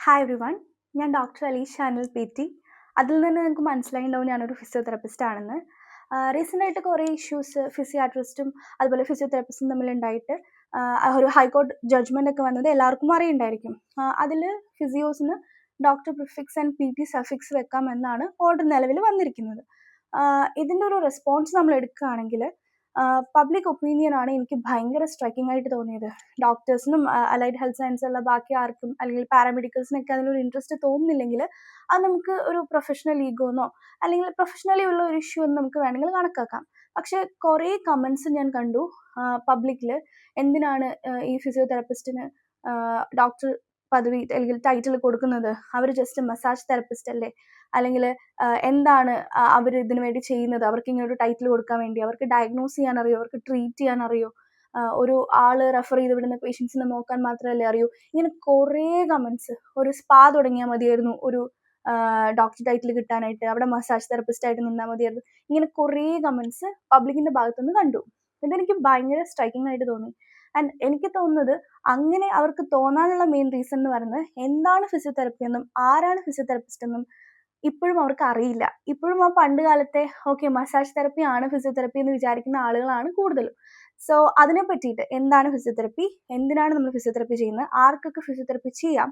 Hi everyone. ഞാൻ doctor Alisha Anil P T. അതിൽ നിന്ന് നിങ്ങൾക്ക് മനസ്സിലായിട്ടുണ്ടാവും ഞാനൊരു ഫിസിയോതെറാപ്പിസ്റ്റ് ആണെന്ന്. റീസെൻ്റായിട്ട് കുറേ ഇഷ്യൂസ് ഫിസിയാട്രിസ്റ്റും അതുപോലെ ഫിസിയോതെറാപ്പിസ്റ്റും തമ്മിലുണ്ടായിട്ട് ഒരു ഹൈക്കോർട്ട് ജഡ്ജ്മെൻ്റ് ഒക്കെ വന്നത് എല്ലാവർക്കും അറിയുണ്ടായിരിക്കും. അതിൽ ഫിസിയോസിന് doctor prefix and P T suffix വെക്കാമെന്നാണ് ഓർഡർ നിലവിൽ വന്നിരിക്കുന്നത്. ഇതിൻ്റെ ഒരു റെസ്പോൺസ് നമ്മൾ എടുക്കുകയാണെങ്കിൽ പബ്ലിക് ഒപ്പീനിയനാണ് എനിക്ക് ഭയങ്കര സ്ട്രൈക്കിംഗ് ആയിട്ട് തോന്നിയത്. ഡോക്ടേഴ്സിനും അലൈഡ് ഹെൽത്ത് സയൻസുള്ള ബാക്കി ആർക്കും അല്ലെങ്കിൽ പാരാമെഡിക്കൽസിനൊക്കെ അതിലൊരു ഇൻട്രസ്റ്റ് തോന്നുന്നില്ലെങ്കിൽ അത് നമുക്ക് ഒരു പ്രൊഫഷണൽ ഈഗോന്നോ അല്ലെങ്കിൽ പ്രൊഫഷണലി ഉള്ള ഒരു ഇഷ്യൂ എന്ന് നമുക്ക് വേണമെങ്കിൽ കണക്കാക്കാം. പക്ഷേ കുറേ കമൻസ് ഞാൻ കണ്ടു പബ്ലിക്കിൽ. എന്തിനാണ് ഈ ഫിസിയോതെറാപ്പിസ്റ്റിന് ഡോക്ടർ പദവി അല്ലെങ്കിൽ ടൈറ്റിൽ കൊടുക്കുന്നത്? അവർ ജസ്റ്റ് മസാജ് തെറപ്പിസ്റ്റ് അല്ലേ? അല്ലെങ്കിൽ എന്താണ് അവർ ഇതിനു വേണ്ടി ചെയ്യുന്നത്? അവർക്ക് ഇങ്ങനെ ഒരു ടൈറ്റിൽ കൊടുക്കാൻ വേണ്ടി? അവർക്ക് ഡയഗ്നോസ് ചെയ്യാൻ അറിയോ? അവർക്ക് ട്രീറ്റ് ചെയ്യാൻ അറിയോ? ഒരു ആൾ റെഫർ ചെയ്ത് വിടുന്ന പേഷ്യൻസിനെ നോക്കാൻ മാത്രമല്ലേ അറിയൂ? ഇങ്ങനെ കുറേ കമൻസ്. ഒരു സ്പാ തുടങ്ങിയാൽ മതിയായിരുന്നു ഒരു ഡോക്ടർ ടൈറ്റിൽ കിട്ടാനായിട്ട്, അവിടെ മസാജ് തെറപ്പിസ്റ്റ് ആയിട്ട് നിന്നാൽ മതിയായിരുന്നു. ഇങ്ങനെ കുറേ കമൻസ് പബ്ലിക്കിൻ്റെ ഭാഗത്തുനിന്ന് കണ്ടു. ഇതെനിക്ക് ഭയങ്കര സ്ട്രൈക്കിംഗ് ആയിട്ട് തോന്നി. ആൻഡ് എനിക്ക് തോന്നുന്നത് അങ്ങനെ അവർക്ക് തോന്നാനുള്ള മെയിൻ റീസൺ എന്ന് പറയുന്നത് എന്താണ് ഫിസിയോതെറപ്പി എന്നും ആരാണ് ഫിസിയോതെറപ്പിസ്റ്റ് എന്നും ഇപ്പോഴും അവർക്ക് അറിയില്ല. ഇപ്പോഴും ആ പണ്ട് കാലത്തെ മസാജ് തെറപ്പി ആണ് ഫിസിയോതെറപ്പി എന്ന് വിചാരിക്കുന്ന ആളുകളാണ് കൂടുതലും. സോ അതിനെ പറ്റിയിട്ട് എന്താണ് ഫിസിയോതെറപ്പി, എന്തിനാണ് നമ്മൾ ഫിസിയോതെറപ്പി ചെയ്യുന്നത്, ആർക്കൊക്കെ ഫിസിയോതെറപ്പി ചെയ്യാം,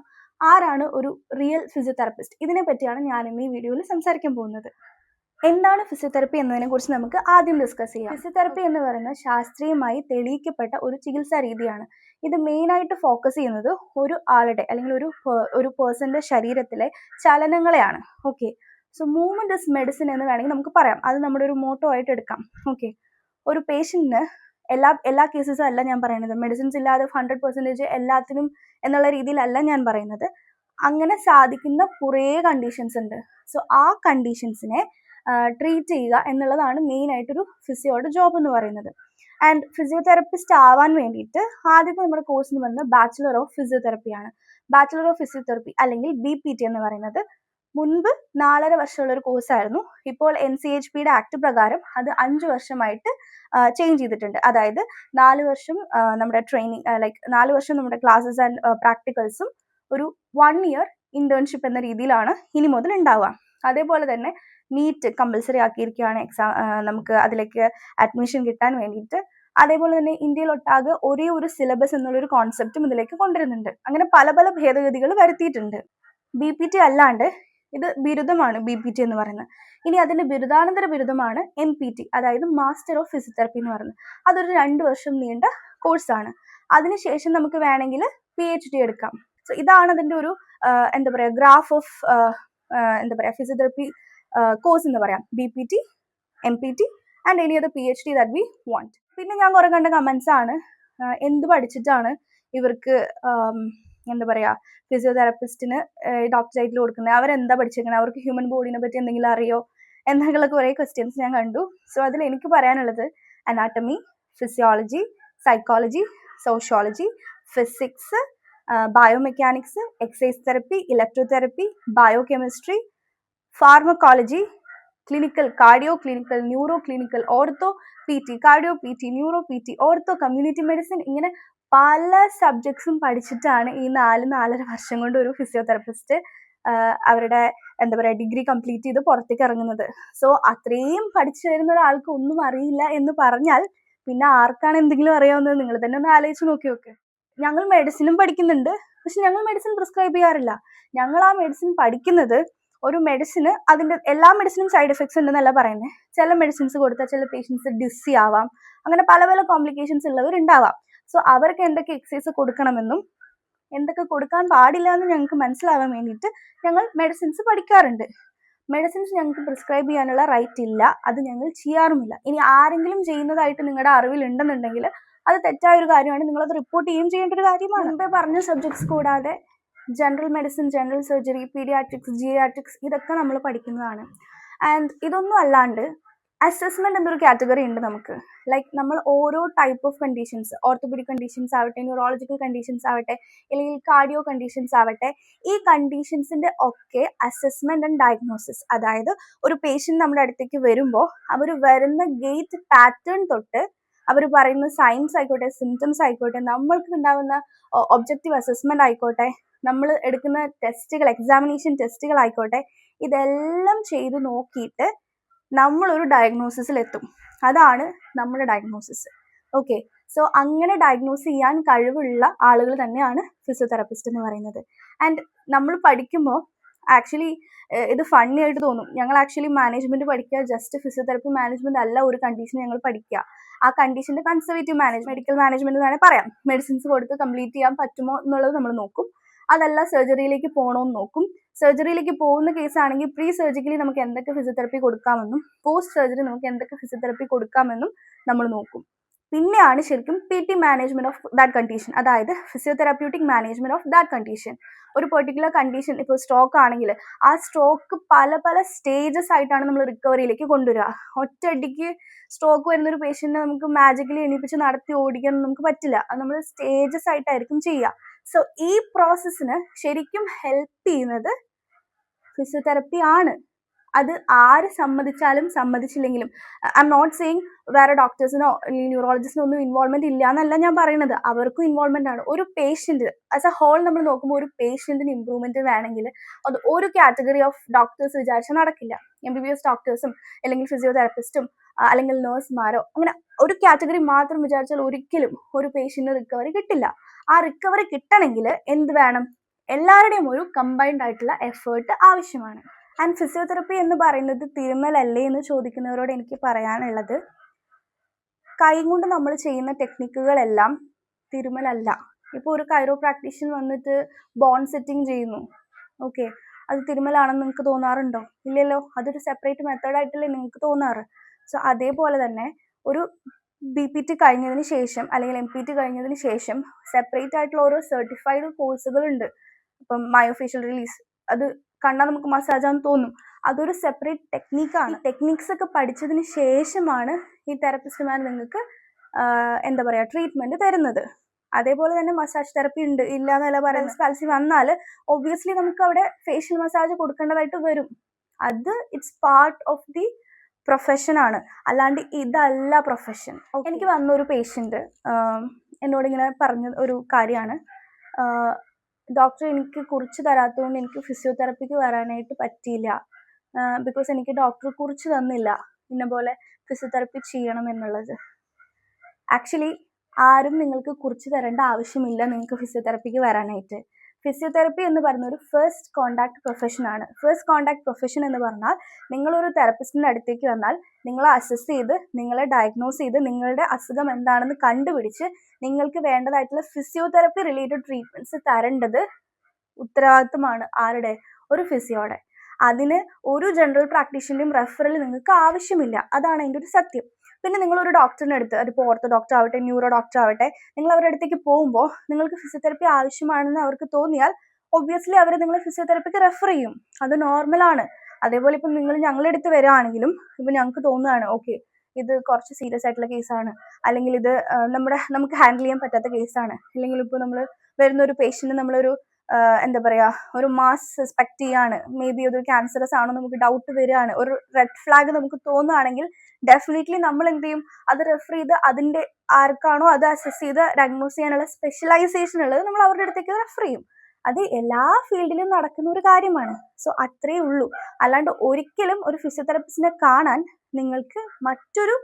ആരാണ് ഒരു റിയൽ ഫിസിയോതെറപ്പിസ്റ്റ്, ഇതിനെ പറ്റിയാണ് ഞാൻ ഇന്ന് ഈ വീഡിയോയിൽ സംസാരിക്കാൻ പോകുന്നത്. എന്താണ് ഫിസിയോതെറപ്പി എന്നതിനെ കുറിച്ച് നമുക്ക് ആദ്യം ഡിസ്കസ് ചെയ്യാം. ഫിസിയോതെറപ്പി എന്ന് പറയുന്നത് ശാസ്ത്രീയമായി തെളിയിക്കപ്പെട്ട ഒരു ചികിത്സാ രീതിയാണ്. ഇത് മെയിനായിട്ട് ഫോക്കസ് ചെയ്യുന്നത് ഒരു ആളുടെ അല്ലെങ്കിൽ ഒരു പേഴ്സന്റെ ശരീരത്തിലെ ചലനങ്ങളെയാണ്. സോ മൂവ്മെന്റ് ഇസ് മെഡിസിൻ എന്ന് വേണമെങ്കിൽ നമുക്ക് പറയാം. അത് നമ്മുടെ ഒരു മോട്ടോ ആയിട്ട് എടുക്കാം. ഒരു പേഷ്യന്റിന് എല്ലാ കേസസും അല്ല ഞാൻ പറയുന്നത്. മെഡിസിൻസ് ഇല്ലാതെ 100% എല്ലാത്തിനും എന്നുള്ള രീതിയിലല്ല ഞാൻ പറയുന്നത്. അങ്ങനെ സാധിക്കുന്ന കുറേ കണ്ടീഷൻസ് ഉണ്ട്. സോ ആ കണ്ടീഷൻസിനെ ട്രീറ്റ് ചെയ്യുക എന്നുള്ളതാണ് മെയിൻ ആയിട്ടൊരു ഫിസിയോയുടെ ജോബ് എന്ന് പറയുന്നത്. ആൻഡ് ഫിസിയോതെറപ്പിസ്റ്റ് ആവാൻ വേണ്ടിയിട്ട് ആദ്യത്തെ നമ്മുടെ കോഴ്സ് എന്ന് പറയുന്നത് ബാച്ചിലർ ഓഫ് ഫിസിയോതെറപ്പിയാണ്. ബാച്ചിലർ ഓഫ് ഫിസിയോതെറപ്പി അല്ലെങ്കിൽ BPT എന്ന് പറയുന്നത് മുൻപ് 4.5 വർഷമുള്ള ഒരു കോഴ്സായിരുന്നു. ഇപ്പോൾ NCHPയുടെ ആക്ട് പ്രകാരം അത് 5 വർഷമായിട്ട് ചേഞ്ച് ചെയ്തിട്ടുണ്ട്. അതായത് 4 വർഷം നമ്മുടെ ട്രെയിനിങ്, 4 വർഷം നമ്മുടെ ക്ലാസ്സസ് ആൻഡ് പ്രാക്ടിക്കൽസും ഒരു 1 ഇയർ ഇന്റേൺഷിപ്പ് എന്ന രീതിയിലാണ് ഇനി മുതൽ ഉണ്ടാവുക. അതേപോലെ തന്നെ നീറ്റ് കമ്പൽസറി ആക്കിയിരിക്കുകയാണ് നമുക്ക് അതിലേക്ക് അഡ്മിഷൻ കിട്ടാൻ വേണ്ടിയിട്ട്. അതേപോലെ തന്നെ ഇന്ത്യയിലൊട്ടാകെ ഒരേ ഒരു സിലബസ് എന്നുള്ളൊരു കോൺസെപ്റ്റും ഇതിലേക്ക് കൊണ്ടുവരുന്നുണ്ട്. അങ്ങനെ പല പല ഭേദഗതികൾ വരുത്തിയിട്ടുണ്ട്. BPT അല്ലാണ്ട് ഇത് ബിരുദമാണ് BPT എന്ന് പറയുന്നത്. ഇനി അതിന്റെ ബിരുദാനന്തര ബിരുദമാണ് MPT, അതായത് മാസ്റ്റർ ഓഫ് ഫിസിയോതെറപ്പി എന്ന് പറയുന്നത്. അതൊരു 2 വർഷം നീണ്ട കോഴ്സാണ്. അതിനുശേഷം നമുക്ക് വേണമെങ്കിൽ PhD എടുക്കാം. സോ ഇതാണ് അതിന്റെ ഒരു ഗ്രാഫ് ഓഫ് ഫിസിയോതെറപ്പി കോഴ്സ് എന്ന് പറയാം. BPT, MPT and any other PhD that we want. പിന്നെ ഞാൻ കുറെ കണ്ട കമന്റ്സ് ആണ് എന്ത് പഠിച്ചിട്ടാണ് ഇവർക്ക് ഫിസിയോതെറാപ്പിസ്റ്റിന് ഡോക്ടർ ടൈറ്റിൽ കൊടുക്കുന്നത്, അവരെന്താ പഠിച്ചിരിക്കുന്നത്, അവർക്ക് ഹ്യൂമൻ ബോഡിനെ പറ്റി എന്തെങ്കിലും അറിയോ എന്നുള്ള കുറേ ക്വസ്റ്റ്യൻസ് ഞാൻ കണ്ടു. സോ അതിൽ എനിക്ക് പറയാനുള്ളത് anatomy, physiology, psychology, sociology, physics, biomechanics, exercise therapy, electrotherapy, biochemistry, pharmacology, clinical, cardio clinical, neuro clinical, ortho PT, cardio PT, neuro PT, ortho, community medicine, ഇങ്ങനെ പല സബ്ജക്ട്സും പഠിച്ചിട്ടാണ് ഈ 4.5 വർഷം കൊണ്ട് ഒരു ഫിസിയോതെറപ്പിസ്റ്റ് അവരുടെ ഡിഗ്രി കംപ്ലീറ്റ് ചെയ്ത് പുറത്തേക്ക് ഇറങ്ങുന്നത്. സോ അത്രയും പഠിച്ചു വരുന്ന ഒരാൾക്ക് ഒന്നും അറിയില്ല എന്ന് പറഞ്ഞാൽ പിന്നെ ആർക്കാണ് എന്തെങ്കിലും അറിയാവുന്നത്? നിങ്ങൾ തന്നെ ഒന്ന് ആലോചിച്ച് നോക്കി. ഞങ്ങൾ മെഡിസിനും പഠിക്കുന്നുണ്ട്, പക്ഷെ ഞങ്ങൾ മെഡിസിൻ പ്രിസ്ക്രൈബ് ചെയ്യാറില്ല. ഞങ്ങൾ ആ മെഡിസിൻ പഠിക്കുന്നത് ഒരു മെഡിസിന് അതിന്റെ എല്ലാ മെഡിസിനും സൈഡ് എഫക്ട്സ് ഉണ്ടെന്നല്ല പറയുന്നത്. ചില മെഡിസിൻസ് കൊടുത്താൽ ചില പേഷ്യൻസ് ഡിസി ആവാം, അങ്ങനെ പല പല കോംപ്ലിക്കേഷൻസ് ഉള്ളവരുണ്ടാവാം. സോ അവർക്ക് എന്തൊക്കെ എക്സസൈസ് കൊടുക്കണമെന്നും എന്തൊക്കെ കൊടുക്കാൻ പാടില്ല എന്ന് ഞങ്ങൾക്ക് മനസ്സിലാവാൻ വേണ്ടിയിട്ട് ഞങ്ങൾ മെഡിസിൻസ് പഠിക്കാറുണ്ട്. മെഡിസിൻസ് ഞങ്ങൾക്ക് പ്രിസ്ക്രൈബ് ചെയ്യാനുള്ള റൈറ്റ് ഇല്ല, അത് ഞങ്ങൾ ചെയ്യാറുമില്ല. ഇനി ആരെങ്കിലും ചെയ്യുന്നതായിട്ട് നിങ്ങളുടെ അറിവിലുണ്ടെന്നുണ്ടെങ്കിൽ അത് തെറ്റായ ഒരു കാര്യമാണ്, നിങ്ങളത് റിപ്പോർട്ട് ചെയ്യേണ്ട ഒരു കാര്യമാണ്. മുമ്പേ പറഞ്ഞ സബ്ജക്ട്സ് കൂടാതെ general medicine, general surgery, paediatrics, geriatrics ഇതൊക്കെ നമ്മൾ പഠിക്കുന്നതാണ്. ആൻഡ് ഇതൊന്നും അല്ലാണ്ട് അസസ്മെന്റ് എന്നൊരു കാറ്റഗറി ഉണ്ട് നമുക്ക്. നമ്മൾ ഓരോ type of conditions, orthopaedic conditions ആവട്ടെ, ന്യൂറോളജിക്കൽ കണ്ടീഷൻസ് ആവട്ടെ, അല്ലെങ്കിൽ കാർഡിയോ കണ്ടീഷൻസ് ആവട്ടെ, ഈ കണ്ടീഷൻസിന്റെ ഒക്കെ അസസ്മെന്റ് ആൻഡ് ഡയഗ്നോസിസ്, അതായത് ഒരു പേഷ്യന്റ് നമ്മുടെ അടുത്തേക്ക് വരുമ്പോൾ അവർ വരുന്ന ഗേറ്റ് പാറ്റേൺ തൊട്ട് അവർ പറയുന്ന സയൻസ് ആയിക്കോട്ടെ, സിംറ്റംസ് ആയിക്കോട്ടെ, നമ്മൾക്ക് ഉണ്ടാകുന്ന ഒബ്ജക്റ്റീവ് അസസ്മെന്റ് ആയിക്കോട്ടെ, നമ്മൾ എടുക്കുന്ന ടെസ്റ്റുകൾ, എക്സാമിനേഷൻ ടെസ്റ്റുകൾ ആയിക്കോട്ടെ, ഇതെല്ലാം ചെയ്ത് നോക്കിയിട്ട് നമ്മളൊരു ഡയഗ്നോസിസിൽ എത്തും. അതാണ് നമ്മുടെ ഡയഗ്നോസിസ്. ഓക്കെ, സോ അങ്ങനെ ഡയഗ്നോസ് ചെയ്യാൻ കഴിവുള്ള ആളുകൾ തന്നെയാണ് ഫിസിയോതെറാപ്പിസ്റ്റ് എന്ന് പറയുന്നത്. ആൻഡ് നമ്മൾ പഠിക്കുമ്പോൾ ആക്ച്വലി ഇത് ഫണ്ണി ആയിട്ട് തോന്നും. ഞങ്ങൾ ആക്ച്വലി മാനേജ്മെന്റ് പഠിക്കുക, ജസ്റ്റ് ഫിസിയോതെറാപ്പി മാനേജ്മെന്റ് അല്ല ഒരു കണ്ടീഷൻ ഞങ്ങൾ പഠിക്കുക. ആ കണ്ടീഷന്റെ കൺസർവേറ്റീവ് മെഡിക്കൽ മാനേജ്മെന്റ് എന്ന് പറയാം. മെഡിസിൻസ് കൊടുത്ത് കംപ്ലീറ്റ് ചെയ്യാൻ പറ്റുമോ എന്നുള്ളത് നമ്മൾ നോക്കും. അതല്ല സർജറിയിലേക്ക് പോകണമെന്ന് നോക്കും. സർജറിയിലേക്ക് പോകുന്ന കേസ് ആണെങ്കിൽ പ്രീ സർജിക്കലി നമുക്ക് എന്തൊക്കെ ഫിസിയോതെറാപ്പി കൊടുക്കാമെന്നും പോസ്റ്റ് സർജറി നമുക്ക് എന്തൊക്കെ ഫിസിയോതെറാപ്പി കൊടുക്കാമെന്നും നമ്മൾ നോക്കും. പിന്നെയാണ് ശരിക്കും PT management of that condition, അതായത് ഫിസിയോതെറാപ്യൂട്ടിക് മാനേജ്മെന്റ് ഓഫ് ദാറ്റ് കണ്ടീഷൻ. ഒരു പെർട്ടിക്കുലർ കണ്ടീഷൻ, ഇപ്പോൾ സ്ട്രോക്ക് ആണെങ്കിൽ ആ സ്ട്രോക്ക് പല പല സ്റ്റേജസ് ആയിട്ടാണ് നമ്മൾ റിക്കവറിയിലേക്ക് കൊണ്ടുവരിക. ഒറ്റയടിക്ക് സ്ട്രോക്ക് വരുന്ന ഒരു പേഷ്യന്റിനെ നമുക്ക് മാജിക്കലി എണീപ്പിച്ച് നടത്തി ഓടിക്കാൻ നമുക്ക് പറ്റില്ല. അത് നമ്മൾ സ്റ്റേജസ് ആയിട്ടായിരിക്കും ചെയ്യുക. സോ ഈ പ്രോസസ്സിന് ശരിക്കും ഹെൽപ്പ് ചെയ്യുന്നത് ഫിസിയോതെറാപ്പി ആണ്. അത് ആര് സമ്മതിച്ചാലും സമ്മതിച്ചില്ലെങ്കിലും, ഐ എം നോട്ട് സെയിങ് വേറെ ഡോക്ടേഴ്സിനോ അല്ലെങ്കിൽ ന്യൂറോളജിസ്റ്റിനോ ഒന്നും ഇൻവോൾവ്മെന്റ് ഇല്ല എന്നല്ല ഞാൻ പറയുന്നത്. അവർക്കും ഇൻവോൾവ്മെന്റ് ആണ്. ഒരു പേഷ്യന്റ് ആസ് എ ഹോൾ നമ്മൾ നോക്കുമ്പോൾ ഒരു പേഷ്യന്റിന് ഇമ്പ്രൂവ്മെന്റ് വേണമെങ്കിൽ അത് ഒരു കാറ്റഗറി ഓഫ് ഡോക്ടേഴ്സ് വിചാരിച്ചാൽ നടക്കില്ല. MBBS ഡോക്ടേഴ്സും അല്ലെങ്കിൽ ഫിസിയോതെറാപ്പിസ്റ്റും അല്ലെങ്കിൽ നേഴ്സുമാരോ അങ്ങനെ ഒരു കാറ്റഗറി മാത്രം വിചാരിച്ചാൽ ഒരിക്കലും ഒരു പേഷ്യന്റിന് റിക്കവറി കിട്ടില്ല. ആ റിക്കവറി കിട്ടണമെങ്കിൽ എന്ത് വേണം? എല്ലാവരുടെയും ഒരു കമ്പൈൻഡ് ആയിട്ടുള്ള എഫേർട്ട് ആവശ്യമാണ്. ആൻഡ് ഫിസിയോതെറാപ്പി എന്ന് പറയുന്നത് തിരുമ്മലല്ലേ എന്ന് ചോദിക്കുന്നവരോട് എനിക്ക് പറയാനുള്ളത്, കൈകൊണ്ട് നമ്മൾ ചെയ്യുന്ന ടെക്നിക്കുകളെല്ലാം തിരുമ്മലല്ല. ഇപ്പോൾ ഒരു കൈറോ പ്രാക്ടീഷ്യൻ വന്നിട്ട് ബോൺ സെറ്റിംഗ് ചെയ്യുന്നു, ഓക്കെ, അത് തിരുമ്മലാണെന്ന് നിങ്ങൾക്ക് തോന്നാറുണ്ടോ? ഇല്ലല്ലോ. അതൊരു സെപ്പറേറ്റ് മെത്തേഡായിട്ടല്ലേ നിങ്ങൾക്ക് തോന്നാറ്. സോ അതേപോലെ തന്നെ ഒരു BPT കഴിഞ്ഞതിന് ശേഷം അല്ലെങ്കിൽ MPT കഴിഞ്ഞതിന് ശേഷം സെപ്പറേറ്റ് ആയിട്ടുള്ള ഓരോ സർട്ടിഫൈഡ് കോഴ്സുകളുണ്ട്. ഇപ്പം മയോഫേഷ്യൽ റിലീസ്, അത് കണ്ടാൽ നമുക്ക് മസാജാന്ന് തോന്നും. അതൊരു സെപ്പറേറ്റ് ടെക്നിക്കാണ്. ടെക്നിക്സ് ഒക്കെ പഠിച്ചതിന് ശേഷമാണ് ഈ തെറപ്പിസ്റ്റുമാർ നിങ്ങൾക്ക് എന്താ പറയുക ട്രീറ്റ്മെന്റ് തരുന്നത്. അതേപോലെ തന്നെ മസാജ് തെറപ്പി ഉണ്ട്, ഇല്ല എന്നല്ല പറയുന്നത്. പാൽസി വന്നാൽ ഒബ്വിയസ്ലി നമുക്ക് അവിടെ ഫേഷ്യൽ മസാജ് കൊടുക്കേണ്ടതായിട്ട് വരും. അത് it's part of the profession ആണ്, അല്ലാണ്ട് ഇതല്ല പ്രൊഫഷൻ. എനിക്ക് വന്ന ഒരു പേഷ്യന്റ് എന്നോടിങ്ങനെ പറഞ്ഞ ഒരു കാര്യമാണ്, ഡോക്ടർ എനിക്ക് കുറിച്ച് തരാത്തതുകൊണ്ട് എനിക്ക് ഫിസിയോതെറാപ്പിക്ക് വരാനായിട്ട് പറ്റിയില്ല, ബിക്കോസ് എനിക്ക് ഡോക്ടർ കുറിച്ച് തന്നില്ല ഇന്ന പോലെ ഫിസിയോതെറാപ്പി ചെയ്യണം എന്നുള്ളത്. ആക്ച്വലി ആരും നിങ്ങൾക്ക് കുറിച്ച് തരേണ്ട ആവശ്യമില്ല നിങ്ങൾക്ക് ഫിസിയോതെറാപ്പിക്ക് വരാനായിട്ട്. ഫിസിയോതെറാപ്പി എന്ന് പറയുന്ന ഒരു ഫസ്റ്റ് കോണ്ടാക്ട് പ്രൊഫഷനാണ്. ഫസ്റ്റ് കോണ്ടാക്ട് പ്രൊഫഷൻ എന്ന് പറഞ്ഞാൽ നിങ്ങളൊരു തെറപ്പിസ്റ്റിൻ്റെ അടുത്തേക്ക് വന്നാൽ നിങ്ങളെ അസസ് ചെയ്ത്, നിങ്ങളെ ഡയഗ്നോസ് ചെയ്ത്, നിങ്ങളുടെ അസുഖം എന്താണെന്ന് കണ്ടുപിടിച്ച് നിങ്ങൾക്ക് വേണ്ടതായിട്ടുള്ള ഫിസിയോതെറാപ്പി റിലേറ്റഡ് ട്രീറ്റ്മെന്റ്സ് തരേണ്ടത് ഉത്തരവാദിത്വമാണ് ആരുടെ? ഒരു ഫിസിയോടെ. അതിന് ഒരു ജനറൽ പ്രാക്ടീഷൻ്റെയും റെഫറൽ നിങ്ങൾക്ക് ആവശ്യമില്ല. അതാണ് അതിൻ്റെ ഒരു സത്യം. പിന്നെ നിങ്ങളൊരു ഡോക്ടറിൻ്റെ അടുത്ത്, അതിപ്പോൾ ഓർത്തോ ഡോക്ടർ ആവട്ടെ, ന്യൂറോ ഡോക്ടർ ആവട്ടെ, നിങ്ങൾ അവരുടെ അടുത്തേക്ക് പോകുമ്പോൾ നിങ്ങൾക്ക് ഫിസിയോതെറാപ്പി ആവശ്യമാണെന്ന് അവർക്ക് തോന്നിയാൽ ഒബ്വിയസ്ലി അവർ നിങ്ങളെ ഫിസിയോതെറാപ്പിക്ക് റെഫർ ചെയ്യും. അത് നോർമലാണ്. അതേപോലെ ഇപ്പം നിങ്ങൾ ഞങ്ങളുടെ അടുത്ത് വരികയാണെങ്കിലും ഇപ്പം ഞങ്ങൾക്ക് തോന്നുകയാണ് ഓക്കെ ഇത് കുറച്ച് സീരിയസ് ആയിട്ടുള്ള കേസാണ്, അല്ലെങ്കിൽ ഇത് നമുക്ക് ഹാൻഡിൽ ചെയ്യാൻ പറ്റാത്ത കേസാണ്, അല്ലെങ്കിൽ ഇപ്പോൾ നമ്മൾ വരുന്ന ഒരു പേഷ്യന്റ് നമ്മളൊരു എന്താ പറയുക ഒരു മാസ് സസ്പെക്ട് ചെയ്യാണ്, മേ ബി അതൊരു ക്യാൻസറസ് ആണോ നമുക്ക് ഡൗട്ട് വരികയാണ്, ഒരു റെഡ് ഫ്ലാഗ് നമുക്ക് തോന്നുകയാണെങ്കിൽ ഡെഫിനറ്റ്ലി നമ്മൾ എന്ത് ചെയ്യും? അത് റെഫർ ചെയ്ത് അതിൻ്റെ ആർക്കാണോ അത് അസസ് ചെയ്ത് ഡയഗ്നോസ് ചെയ്യാനുള്ള സ്പെഷ്യലൈസേഷൻ ഉള്ളത് നമ്മൾ അവരുടെ അടുത്തേക്ക് റെഫർ ചെയ്യും. അത് എല്ലാ ഫീൽഡിലും നടക്കുന്ന ഒരു കാര്യമാണ്. സോ അത്രയേ ഉള്ളൂ. അല്ലാണ്ട് ഒരിക്കലും ഒരു ഫിസിയോതെറാപ്പിസ്റ്റിനെ കാണാൻ നിങ്ങൾക്ക് മറ്റൊരു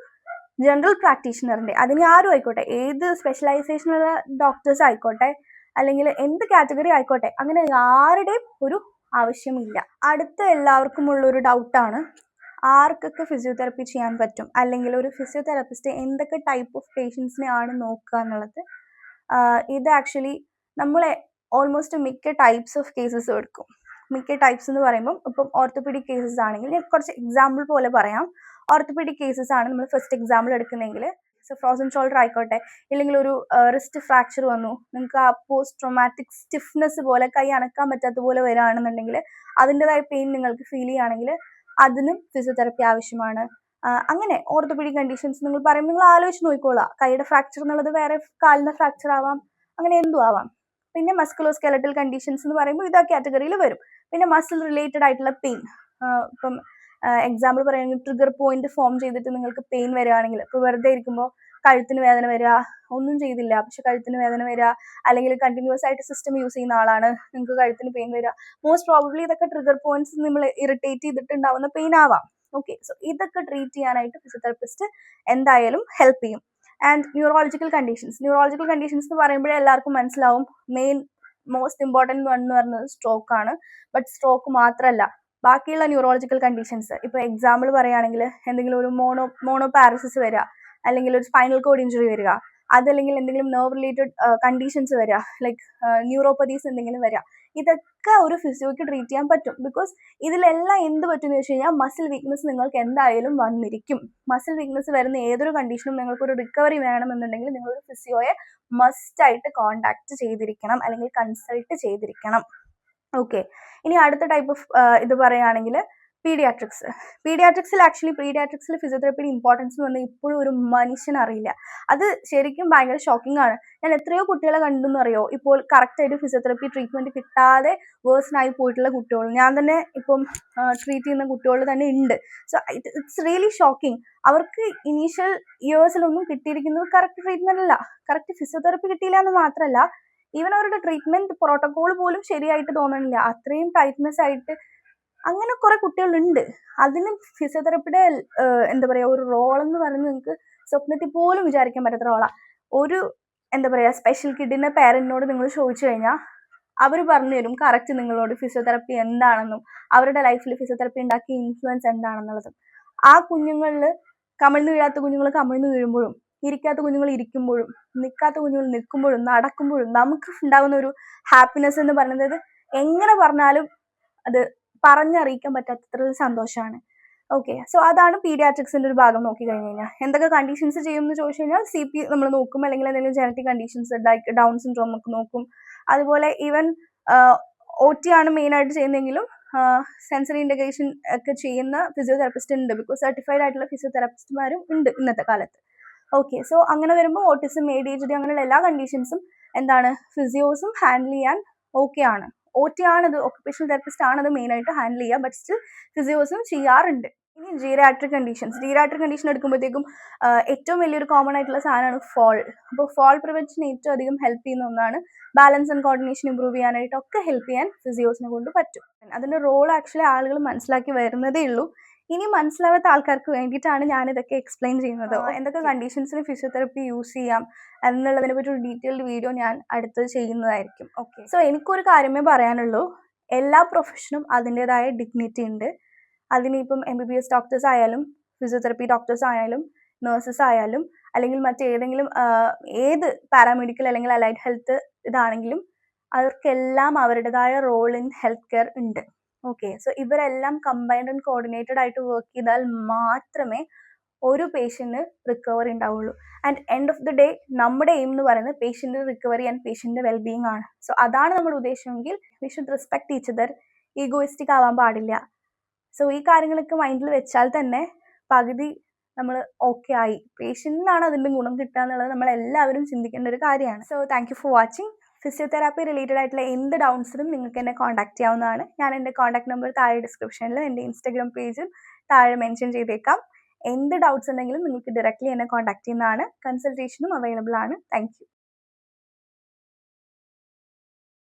ജനറൽ പ്രാക്ടീഷണറിൻ്റെ, അതിന് ആരും ആയിക്കോട്ടെ, ഏത് സ്പെഷ്യലൈസേഷനുള്ള ഡോക്ടേഴ്സ് ആയിക്കോട്ടെ, അല്ലെങ്കിൽ എന്ത് കാറ്റഗറി ആയിക്കോട്ടെ, അങ്ങനെ ആരുടെയും ഒരു ആവശ്യമില്ല. അടുത്ത എല്ലാവർക്കും ഉള്ളൊരു ഡൗട്ടാണ് ആർക്കൊക്കെ ഫിസിയോതെറാപ്പി ചെയ്യാൻ പറ്റും, അല്ലെങ്കിൽ ഒരു ഫിസിയോതെറാപ്പിസ്റ്റ് എന്തൊക്കെ ടൈപ്പ് ഓഫ് പേഷ്യൻസിനെ ആണ് നോക്കുക എന്നുള്ളത്. ഇത് ആക്ച്വലി നമ്മളെ ഓൾമോസ്റ്റ് മിക്ക ടൈപ്സ് ഓഫ് കേസസ് എടുക്കും. മിക്ക ടൈപ്സ് എന്ന് പറയുമ്പം ഇപ്പം ഓർത്തോപീഡിക് കേസസ് ആണെങ്കിൽ ഞാൻ കുറച്ച് എക്സാമ്പിൾ പോലെ പറയാം. ഓർത്തോപീഡിക് കേസസ് ആണ് നമ്മൾ ഫസ്റ്റ് എക്സാമ്പിൾ എടുക്കുന്നതെങ്കിൽ, സോ ഫ്രോസൺ ഷോൾഡർ ആയിക്കോട്ടെ, ഇല്ലെങ്കിൽ ഒരു റിസ്റ്റ് ഫ്രാക്ചർ വന്നു, നിങ്ങൾക്ക് ആ പോസ്റ്റ് ട്രോമാറ്റിക് സ്റ്റിഫ്നെസ് പോലെ കൈ അനക്കാൻ പറ്റാത്ത പോലെ വരികയാണെന്നുണ്ടെങ്കിൽ, അതിൻ്റെതായ പെയിൻ നിങ്ങൾക്ക് ഫീൽ ചെയ്യുകയാണെങ്കിൽ അതിനും ഫിസിയോതെറാപ്പി ആവശ്യമാണ്. അങ്ങനെ ഓർത്തോപീഡിക് കണ്ടീഷൻസ് നിങ്ങൾ പറയുമ്പോൾ നിങ്ങൾ ആലോചിച്ച് നോക്കിക്കോളാം. കൈയുടെ ഫ്രാക്ചർ എന്നുള്ളത് വേറെ കാലിൻ്റെ ഫ്രാക്ചർ ആവാം, അങ്ങനെ എന്തും ആവാം. പിന്നെ മസ്കുലോ സ്കെലറ്റൽ കണ്ടീഷൻസ് എന്ന് പറയുമ്പോൾ ഇതാ കാറ്റഗറിയിൽ വരും. പിന്നെ മസിൽ റിലേറ്റഡ് ആയിട്ടുള്ള പെയിൻ, ഇപ്പം എക്സാമ്പിൾ പറയുകയാണെങ്കിൽ ട്രിഗർ പോയിന്റ് ഫോം ചെയ്തിട്ട് നിങ്ങൾക്ക് പെയിൻ വരികയാണെങ്കിൽ, ഇപ്പോൾ വെറുതെ ഇരിക്കുമ്പോൾ കഴുത്തിന് വേദന വരിക, ഒന്നും ചെയ്തില്ല പക്ഷെ കഴുത്തിന് വേദന വരിക, അല്ലെങ്കിൽ കണ്ടിന്യൂസ് ആയിട്ട് സിസ്റ്റം യൂസ് ചെയ്യുന്ന ആളാണ്, നിങ്ങൾക്ക് കഴുത്തിന് പെയിൻ വരിക, മോസ്റ്റ് പ്രോബബ്ലി ഇതൊക്കെ ട്രിഗർ പോയിന്റ്സ് നമ്മൾ ഇറിറ്റേറ്റ് ചെയ്തിട്ടുണ്ടാവുന്ന പെയിൻ ആവാം. ഓക്കെ, സോ ഇതൊക്കെ ട്രീറ്റ് ചെയ്യാനായിട്ട് ഫിസിയോതെറപ്പിസ്റ്റ് എന്തായാലും ഹെൽപ്പ് ചെയ്യും. ആൻഡ് ന്യൂറോളജിക്കൽ കണ്ടീഷൻസ് എന്ന് പറയുമ്പോഴേ എല്ലാവർക്കും മനസ്സിലാവും മെയിൻ മോസ്റ്റ് ഇമ്പോർട്ടൻറ്റ് എന്ന് പറയുന്നത് സ്ട്രോക്ക് ആണ്. ബട്ട് സ്ട്രോക്ക് മാത്രമല്ല, ബാക്കിയുള്ള ന്യൂറോളജിക്കൽ കണ്ടീഷൻസ്, ഇപ്പോൾ എക്സാമ്പിൾ പറയുകയാണെങ്കിൽ എന്തെങ്കിലും ഒരു മോണോപാരസിസ് വരിക, അല്ലെങ്കിൽ ഒരു സ്പൈനൽ കോഡ് ഇഞ്ചുറി വരിക, അതല്ലെങ്കിൽ എന്തെങ്കിലും നെർവ് റിലേറ്റഡ് കണ്ടീഷൻസ് വരിക, ലൈക്ക് ന്യൂറോപ്പതീസ് എന്തെങ്കിലും വരിക, ഇതൊക്കെ ഒരു ഫിസിയോക്ക് ട്രീറ്റ് ചെയ്യാൻ പറ്റും. ബിക്കോസ് ഇതിലെല്ലാം എന്ത് പറ്റുമെന്ന് വെച്ച് കഴിഞ്ഞാൽ മസിൽ വീക്ക്നെസ് നിങ്ങൾക്ക് എന്തായാലും വന്നിരിക്കും. മസിൽ വീക്ക്നെസ് വരുന്ന ഏതൊരു കണ്ടീഷനും നിങ്ങൾക്കൊരു റിക്കവറി വേണമെന്നുണ്ടെങ്കിൽ നിങ്ങളൊരു ഫിസിയോയെ മസ്റ്റായിട്ട് കോണ്ടാക്ട് ചെയ്തിരിക്കണം, അല്ലെങ്കിൽ കൺസൾട്ട് ചെയ്തിരിക്കണം. ഓക്കെ, ഇനി അടുത്ത ടൈപ്പ് ഓഫ് ഇത് പറയുകയാണെങ്കിൽ പീഡിയാട്രിക്സിൽ ഫിസിയോതെറപ്പിയുടെ ഇമ്പോർട്ടൻസ് എന്ന് പറഞ്ഞാൽ ഇപ്പോഴും ഒരു മനുഷ്യന് അറിയില്ല. അത് ശരിക്കും ഭയങ്കര ഷോക്കിംഗ് ആണ്. ഞാൻ എത്രയോ കുട്ടികളെ കണ്ടെന്ന് അറിയോ ഇപ്പോൾ കറക്റ്റായിട്ട് ഫിസിയോതെറപ്പി ട്രീറ്റ്മെന്റ് കിട്ടാതെ വേഴ്സണായി പോയിട്ടുള്ള കുട്ടികൾ, ഞാൻ തന്നെ ഇപ്പം ട്രീറ്റ് ചെയ്യുന്ന കുട്ടികൾ തന്നെ ഉണ്ട്. So it's really shocking. അവർക്ക് ഇനീഷ്യൽ ഇയേഴ്സിലൊന്നും കിട്ടിയിരിക്കുന്നത് കറക്റ്റ് ട്രീറ്റ്മെന്റ് അല്ല, കറക്റ്റ് ഫിസിയോതെറപ്പി കിട്ടിയില്ല എന്ന് മാത്രമല്ല, ഈവൻ അവരുടെ ട്രീറ്റ്മെന്റ് പ്രോട്ടോകോൾ പോലും ശരിയായിട്ട് തോന്നണില്ല, അത്രയും ടൈറ്റ്നെസ് ആയിട്ട് അങ്ങനെ കുറെ കുട്ടികളുണ്ട്. അതിന് ഫിസിയോതെറപ്പിയുടെ എന്താ പറയുക ഒരു റോൾ എന്ന് പറയുന്നത് നിങ്ങൾക്ക് സ്വപ്നത്തിൽ പോലും വിചാരിക്കാൻ പറ്റാത്ത റോളാണ്. ഒരു എന്താ പറയുക സ്പെഷ്യൽ കിഡിന്റെ പേരന്റിനോട് നിങ്ങൾ ചോദിച്ചു കഴിഞ്ഞാൽ അവർ പറഞ്ഞു തരും കറക്റ്റ് നിങ്ങളോട് ഫിസിയോതെറപ്പി എന്താണെന്നും അവരുടെ ലൈഫിൽ ഫിസിയോതെറപ്പി ഉണ്ടാക്കിയ ഇൻഫ്ലുവൻസ് എന്താണെന്നുള്ളതും. ആ കുഞ്ഞുങ്ങളിൽ കമിഴ്ന്നു വീഴാത്ത കുഞ്ഞുങ്ങൾ കമിഴ്ന്നു വീഴുമ്പോഴും, ഇരിക്കാത്ത കുഞ്ഞുങ്ങൾ ഇരിക്കുമ്പോഴും, നിൽക്കാത്ത കുഞ്ഞുങ്ങൾ നിൽക്കുമ്പോഴും, നടക്കുമ്പോഴും നമുക്ക് ഉണ്ടാകുന്ന ഒരു ഹാപ്പിനെസ് എന്ന് പറയുന്നത് എങ്ങനെ പറഞ്ഞാലും അത് പറഞ്ഞറിയിക്കാൻ പറ്റാത്തത്ര ഒരു സന്തോഷമാണ്. ഓക്കെ, സോ അതാണ് പീഡിയാട്രിക്സിന്റെ ഒരു ഭാഗം നോക്കി കഴിഞ്ഞു കഴിഞ്ഞാൽ. എന്തൊക്കെ കണ്ടീഷൻസ് ചെയ്യും എന്ന് ചോദിച്ചു കഴിഞ്ഞാൽ CP നമ്മൾ നോക്കും, അല്ലെങ്കിൽ എന്തെങ്കിലും genetic conditions like down syndrome ഒക്കെ നോക്കും. അതുപോലെ ഈവൻ OT ആണ് മെയിൻ ആയിട്ട് ചെയ്യുന്നതെങ്കിലും സെൻസറി ഇന്റഗ്രേഷൻ ഒക്കെ ചെയ്യുന്ന ഫിസിയോതെറപ്പിസ്റ്റ് ഉണ്ട്. ബിക്കോസ് സർട്ടിഫൈഡ് ആയിട്ടുള്ള ഫിസിയോതെറപ്പിസ്റ്റ്മാരും ഉണ്ട് ഇന്നത്തെ കാലത്ത്. ഓക്കെ, സോ അങ്ങനെ വരുമ്പോൾ ഓട്ടിസം, ADHD അങ്ങനെയുള്ള എല്ലാ കണ്ടീഷൻസും എന്താണ് ഫിസിയോസും ഹാൻഡിൽ ചെയ്യാൻ ഓക്കെ ആണ്. OT ആണത്, ഒക്കുപേഷണൽ തെറപ്പിസ്റ്റ് ആണത് മെയിൻ ആയിട്ട് ഹാൻഡിൽ ചെയ്യുക. ബട്ട് സ്റ്റിൽ ഫിസിയോസും ചെയ്യാറുണ്ട്. ഇനി ജീറിയാട്രിക് കണ്ടീഷൻ എടുക്കുമ്പോഴത്തേക്കും ഏറ്റവും വലിയൊരു കോമൺ ആയിട്ടുള്ള സാധനമാണ് ഫോൾ. അപ്പോൾ ഫോൾ പ്രിവെൻഷൻ ഏറ്റവും അധികം ഹെൽപ്പ് ചെയ്യുന്ന ഒന്നാണ്. ബാലൻസ് ആൻഡ് കോർഡിനേഷൻ ഇമ്പ്രൂവ് ചെയ്യാനായിട്ടൊക്കെ ഹെൽപ്പ് ചെയ്യാൻ ഫിസിയോസിനെ കൊണ്ട് പറ്റും. അതിന്റെ റോൾ ആക്ച്വലി ആളുകൾ മനസ്സിലാക്കി വരുന്നതേ ഉള്ളൂ. ഇനി മനസ്സിലാവാത്ത ആൾക്കാർക്ക് വേണ്ടിയിട്ടാണ് ഞാൻ ഇതൊക്കെ എക്സ്പ്ലെയിൻ ചെയ്യുന്നത്. എന്തൊക്കെ കണ്ടീഷൻസിന് ഫിസിയോതെറപ്പി യൂസ് ചെയ്യാം എന്നുള്ളതിനെ പറ്റി ഒരു ഡീറ്റെയിൽഡ് വീഡിയോ ഞാൻ അടുത്ത് ചെയ്യുന്നതായിരിക്കും. ഓക്കെ, സോ എനിക്കൊരു കാര്യമേ പറയാനുള്ളൂ, എല്ലാ പ്രൊഫഷനും അതിൻ്റെതായ ഡിഗ്നിറ്റി ഉണ്ട്. അതിനിപ്പം MBBS ഡോക്ടേഴ്സ് ആയാലും, ഫിസിയോതെറപ്പി ഡോക്ടേഴ്സ് ആയാലും, നഴ്സസ് ആയാലും, അല്ലെങ്കിൽ മറ്റേതെങ്കിലും ഏത് പാരാമെഡിക്കൽ അല്ലെങ്കിൽ അലൈഡ് ഹെൽത്ത് ഇതാണെങ്കിലും അവർക്കെല്ലാം അവരുടേതായ റോൾ ഇൻ ഹെൽത്ത് കെയർ ഉണ്ട്. ഓക്കെ, സോ ഇവരെല്ലാം കമ്പൈൻഡ് ആൻഡ് കോർഡിനേറ്റഡ് ആയിട്ട് വർക്ക് ചെയ്താൽ മാത്രമേ ഒരു പേഷ്യന്റിന് റിക്കവറി ഉണ്ടാവുള്ളൂ. And end of the day നമ്മുടെ എയിം എന്ന് പറയുന്നത് patient recovery and patient wellbeing ആണ്. സോ അതാണ് നമ്മുടെ ഉദ്ദേശമെങ്കിൽ we should respect each other, egoistic ആവാൻ പാടില്ല. സോ ഈ കാര്യങ്ങളൊക്കെ മൈൻഡിൽ വെച്ചാൽ തന്നെ പകുതി നമ്മൾ ഓക്കെ ആയി. പേഷ്യന്റിനാണ് അതിൻ്റെ ഗുണം കിട്ടുക എന്നുള്ളത് നമ്മൾ എല്ലാവരും ചിന്തിക്കേണ്ട ഒരു കാര്യമാണ്. So thank you for watching. Physiotherapy related ആയിട്ടുള്ള എന്ത് ഡൗട്ട്സിനും നിങ്ങൾക്ക് എന്നെ കോൺടാക്ട് ചെയ്യാവുന്നതാണ്. ഞാൻ എൻ്റെ കോൺടാക്ട് നമ്പർ താഴെ ഡിസ്ക്രിപ്ഷനിലും എൻ്റെ ഇൻസ്റ്റാഗ്രാം പേജിൽ താഴെ മെൻഷൻ ചെയ്തേക്കാം. എന്ത് ഡൗട്ട്സ് ഉണ്ടെങ്കിലും നിങ്ങൾക്ക് ഡയറക്റ്റ്ലി എന്നെ കോൺടാക്ട് ചെയ്യുന്നതാണ്. കൺസൾട്ടേഷനും അവൈലബിൾ ആണ്. Thank you.